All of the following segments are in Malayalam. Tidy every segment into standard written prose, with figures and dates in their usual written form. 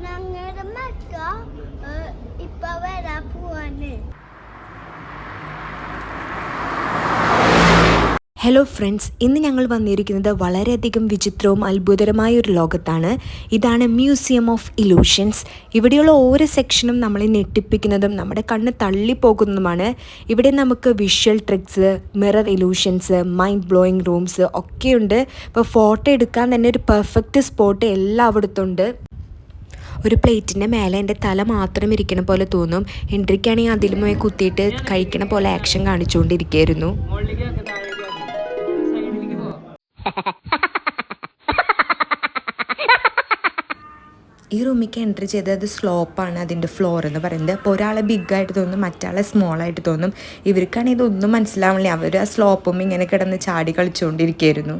ഞങ്ങളുടെ മക്ക ഇപ്പൊ വരാൻ പോവാണ്. ഹലോ ഫ്രണ്ട്സ്, ഇന്ന് ഞങ്ങൾ വന്നിരിക്കുന്നത് വളരെയധികം വിചിത്രവും അത്ഭുതകരമായ ഒരു ലോകത്താണ്. ഇതാണ് മ്യൂസിയം ഓഫ് ഇലൂഷൻസ്. ഇവിടെയുള്ള ഓരോ സെക്ഷനും നമ്മളെ ഞെട്ടിപ്പിക്കുന്നതും നമ്മുടെ കണ്ണ് തള്ളിപ്പോകുന്നതുമാണ്. ഇവിടെ നമുക്ക് visual tricks, mirror illusions, mind blowing rooms ഒക്കെയുണ്ട്. ഇപ്പോൾ ഫോട്ടോ എടുക്കാൻ തന്നെ ഒരു പെർഫെക്റ്റ് സ്പോട്ട് എല്ലായിടത്തും ഉണ്ട്. ഒരു പ്ലേറ്റിൻ്റെ മേലെ എൻ്റെ തല മാത്രം ഇരിക്കണ പോലെ തോന്നും. ഹെൻട്രിക്കാണെങ്കിൽ അതിലുമായി കുത്തിയിട്ട് കഴിക്കണ പോലെ ആക്ഷൻ കാണിച്ചുകൊണ്ടിരിക്കുകയായിരുന്നു. ഈ റൂമിലേക്ക് എൻട്രി ചെയ്തത് സ്ലോപ്പാണ് അതിൻ്റെ ഫ്ലോർ എന്ന് പറയുന്നത്. അപ്പോൾ ഒരാളെ ബിഗ്ഗായിട്ട് തോന്നും, മറ്റാളെ സ്മോളായിട്ട് തോന്നും. ഇവർക്കാണെങ്കിൽ ഇതൊന്നും മനസ്സിലാവില്ല. അവർ ആ സ്ലോപ്പും ഇങ്ങനെ കിടന്ന് ചാടി കളിച്ചുകൊണ്ടിരിക്കുകയായിരുന്നു.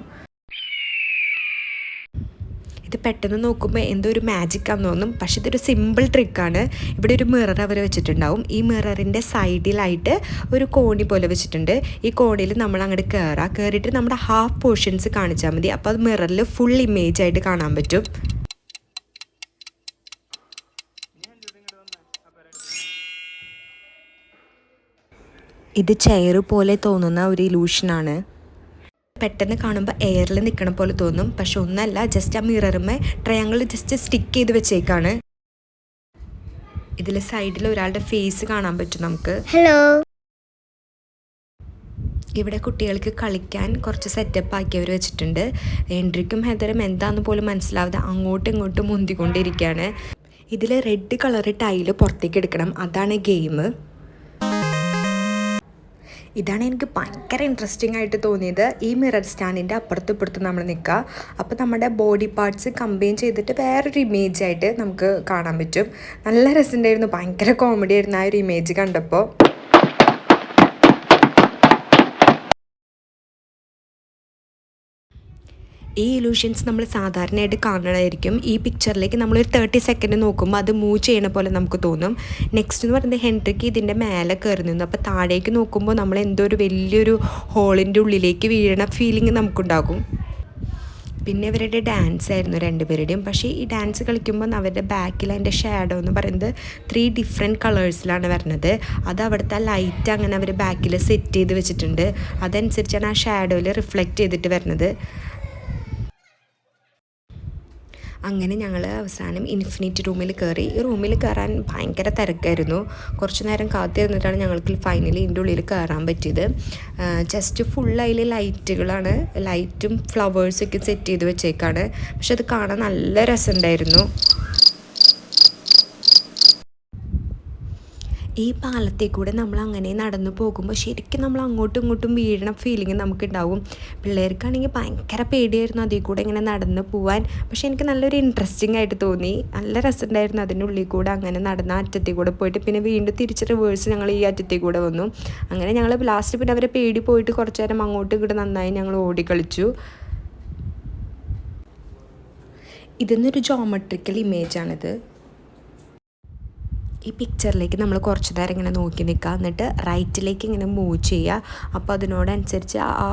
ഇത് പെട്ടെന്ന് നോക്കുമ്പോൾ എന്തോ ഒരു മാജിക്കാന്ന് തോന്നും, പക്ഷെ ഇതൊരു സിമ്പിൾ ട്രിക്കാണ്. ഇവിടെ ഒരു മിറർ അവർ വെച്ചിട്ടുണ്ടാവും. ഈ മിററിൻ്റെ സൈഡിലായിട്ട് ഒരു കോണി പോലെ വെച്ചിട്ടുണ്ട്. ഈ കോണിയിൽ നമ്മൾ അങ്ങോട്ട് കയറിയിട്ട് നമ്മുടെ ഹാഫ് പോർഷൻസ് കാണിച്ചാൽ മതി. അപ്പോൾ അത് മിററിൽ ഫുൾ ഇമേജ് ആയിട്ട് കാണാൻ പറ്റും. ഇത് ചെയർ പോലെ തോന്നുന്ന ഒരു ഇലൂഷനാണ്. പെട്ടെന്ന് കാണുമ്പോൾ എയറിൽ നിൽക്കണ പോലെ തോന്നും, പക്ഷെ ഒന്നല്ല, ജസ്റ്റ് ആ മിററുമേ ട്രയാങ്കിൾ ജസ്റ്റ് സ്റ്റിക്ക് ചെയ്ത് വെച്ചേക്കാണ്. ഇതിൽ സൈഡിൽ ഒരാളുടെ ഫേസ് കാണാൻ പറ്റും നമുക്ക്. ഹലോ. ഇവിടെ കുട്ടികൾക്ക് കളിക്കാൻ കുറച്ച് സെറ്റപ്പ് ആക്കിയവർ വെച്ചിട്ടുണ്ട്. എൻട്രിക്കും ഹെദറും എന്താന്ന് പോലും മനസ്സിലാവാതെ അങ്ങോട്ടും ഇങ്ങോട്ടും മുന്തിക്കൊണ്ടിരിക്കുകയാണ്. ഇതിൽ റെഡ് കളർ ടൈല് പുറത്തേക്ക് എടുക്കണം, അതാണ് ഗെയിം. ഇതാണ് എനിക്ക് ഭയങ്കര ഇൻട്രസ്റ്റിംഗ് ആയിട്ട് തോന്നിയത്. ഈ മിറർ സ്റ്റാൻഡിൻ്റെ അപ്പുറത്തും ഇപ്പുറത്തും നമ്മൾ നിൽക്കുക. അപ്പോൾ നമ്മുടെ ബോഡി പാർട്സ് കമ്പൈൻ ചെയ്തിട്ട് വേറൊരു ഇമേജ് ആയിട്ട് നമുക്ക് കാണാൻ പറ്റും. നല്ല രസമുണ്ടായിരുന്നു, ഭയങ്കര കോമഡി ആയിരുന്നു ആ ഒരു ഇമേജ് കണ്ടപ്പോൾ. ഈ ഇലൂഷൻസ് നമ്മൾ സാധാരണയായിട്ട് കാണണമായിരിക്കും. ഈ പിക്ചറിലേക്ക് നമ്മളൊരു 30 സെക്കൻഡ് നോക്കുമ്പോൾ അത് മൂവ് ചെയ്യണ പോലെ നമുക്ക് തോന്നും. നെക്സ്റ്റ് എന്ന് പറയുന്നത് ഹെൻട്രിക്ക് ഇതിൻ്റെ മേലെ കയറി നിന്നു. അപ്പോൾ താഴേക്ക് നോക്കുമ്പോൾ നമ്മൾ എന്തോ ഒരു വലിയൊരു ഹോളിൻ്റെ ഉള്ളിലേക്ക് വീഴണ ഫീലിംഗ് നമുക്കുണ്ടാകും. പിന്നെ ഇവരുടെ ഡാൻസ് ആയിരുന്നു രണ്ടുപേരുടെയും. പക്ഷേ ഈ ഡാൻസ് കളിക്കുമ്പോൾ അവരുടെ ബാക്കിൽ അതിൻ്റെ ഷാഡോ എന്ന് പറയുന്നത് 3 ഡിഫറെൻറ്റ് കളേഴ്സിലാണ് വരുന്നത്. അത് അവിടുത്തെ ലൈറ്റ് അങ്ങനെ അവർ ബാക്കിൽ സെറ്റ് ചെയ്ത് വെച്ചിട്ടുണ്ട്. അതനുസരിച്ചാണ് ആ ഷാഡോയിൽ റിഫ്ലക്റ്റ് ചെയ്തിട്ട് വരുന്നത്. അങ്ങനെ ഞങ്ങൾ അവസാനം ഇൻഫിനിറ്റി റൂമിൽ കയറി. ഈ റൂമിൽ കയറാൻ ഭയങ്കര തിരക്കായിരുന്നു. കുറച്ച് നേരം കാത്തിരുന്നിട്ടാണ് ഞങ്ങൾക്ക് ഫൈനലി ഇതിൻ്റെ ഉള്ളിൽ കയറാൻ പറ്റിയത്. ജസ്റ്റ് ഫുൾ അതിൽ ലൈറ്റുകളാണ്, ലൈറ്റും ഫ്ലവേഴ്സൊക്കെ സെറ്റ് ചെയ്ത് വെച്ചേക്കാണ്. പക്ഷെ അത് കാണാൻ നല്ല രസമുണ്ടായിരുന്നു. ഈ പാലത്തിൽ കൂടെ നമ്മൾ അങ്ങനെ നടന്നു പോകുമ്പോൾ ശരിക്കും നമ്മൾ അങ്ങോട്ടും ഇങ്ങോട്ടും വീഴണ ഫീലിംഗ് നമുക്കുണ്ടാവും. പിള്ളേർക്കാണെങ്കിൽ ഭയങ്കര പേടിയായിരുന്നു അതിൽ കൂടെ ഇങ്ങനെ നടന്നു പോവാൻ. പക്ഷേ എനിക്ക് നല്ലൊരു ഇൻട്രസ്റ്റിംഗ് ആയിട്ട് തോന്നി, നല്ല രസമുണ്ടായിരുന്നു. അതിൻ്റെ ഉള്ളിൽ കൂടെ അങ്ങനെ നടന്ന അറ്റത്തിൽ കൂടെ പോയിട്ട് പിന്നെ വീണ്ടും തിരിച്ച് റിവേഴ്സ് ഞങ്ങൾ ഈ അറ്റത്തിൽ കൂടെ വന്നു. അങ്ങനെ ഞങ്ങൾ ലാസ്റ്റ് പിന്നെ അവരെ പേടി പോയിട്ട് കുറച്ച് നേരം അങ്ങോട്ടും ഇങ്ങോട്ട് നന്നായി ഞങ്ങൾ ഓടിക്കളിച്ചു. ഇതൊന്നൊരു ജോമെട്രിക്കൽ ഇമേജാണിത്. ഈ പിക്ചറിലേക്ക് നമ്മൾ കുറച്ച് നേരം ഇങ്ങനെ നോക്കി നിൽക്കുക, എന്നിട്ട് റൈറ്റിലേക്ക് ഇങ്ങനെ മൂവ് ചെയ്യുക. അപ്പോൾ അതിനോടനുസരിച്ച് ആ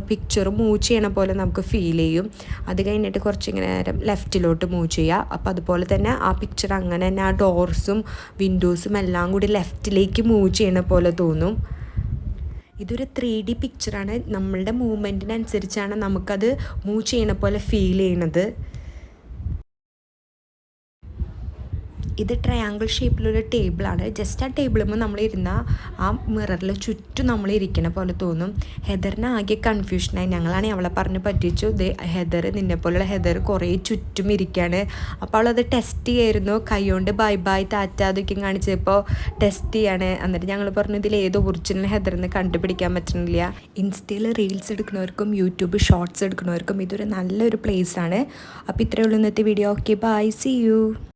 പിക്ചർ മൂവ് ചെയ്യണ പോലെ നമുക്ക് ഫീൽ ചെയ്യും. അത് കഴിഞ്ഞിട്ട് കുറച്ചിങ്ങനെ നേരം ലെഫ്റ്റിലോട്ട് മൂവ് ചെയ്യുക. അപ്പോൾ അതുപോലെ തന്നെ ആ പിക്ചർ അങ്ങനെ തന്നെ ആ ഡോർസും വിൻഡോസും എല്ലാം കൂടി ലെഫ്റ്റിലേക്ക് മൂവ് ചെയ്യണ പോലെ തോന്നും. ഇതൊരു 3D പിക്ചറാണ്. നമ്മളുടെ മൂവ്മെൻറ്റിനനുസരിച്ചാണ് നമുക്കത് മൂവ് ചെയ്യണ പോലെ ഫീൽ ചെയ്യണത്. ഇത് ട്രയാങ്കിൾ ഷേപ്പിലൊരു ടേബിളാണ്. ജസ്റ്റ് ആ ടേബിളുമ്പോൾ നമ്മളിരുന്ന ആ മിററിൽ ചുറ്റും നമ്മൾ ഇരിക്കണ പോലെ തോന്നും. ഹെദറിന് ആകെ കൺഫ്യൂഷനായി. ഞങ്ങളാണെങ്കിൽ അവളെ പറഞ്ഞ് പറ്റിച്ചു, ഹെദർ നിന്നെപ്പോലുള്ള ഹെദർ കുറേ ചുറ്റും ഇരിക്കുകയാണ്. അപ്പോൾ അവളത് ടെസ്റ്റ് ചെയ്യായിരുന്നു. കൈകൊണ്ട് ബൈ ബൈ ടാറ്റ അതൊക്കെ കാണിച്ചപ്പോൾ ടെസ്റ്റ് ചെയ്യാണ്. എന്നിട്ട് ഞങ്ങൾ പറഞ്ഞു ഇതിൽ ഏത് ഒറിജിനൽ ഹെദറിന്ന് കണ്ടുപിടിക്കാൻ പറ്റുന്നില്ല. ഇൻസ്റ്റയിൽ റീൽസ് എടുക്കുന്നവർക്കും യൂട്യൂബ് ഷോർട്സ് എടുക്കുന്നവർക്കും ഇതൊരു നല്ലൊരു പ്ലേസാണ്. അപ്പോൾ ഇത്രയേ ഉള്ളൂ ഇന്നത്തെ video. Okay, bye, see U.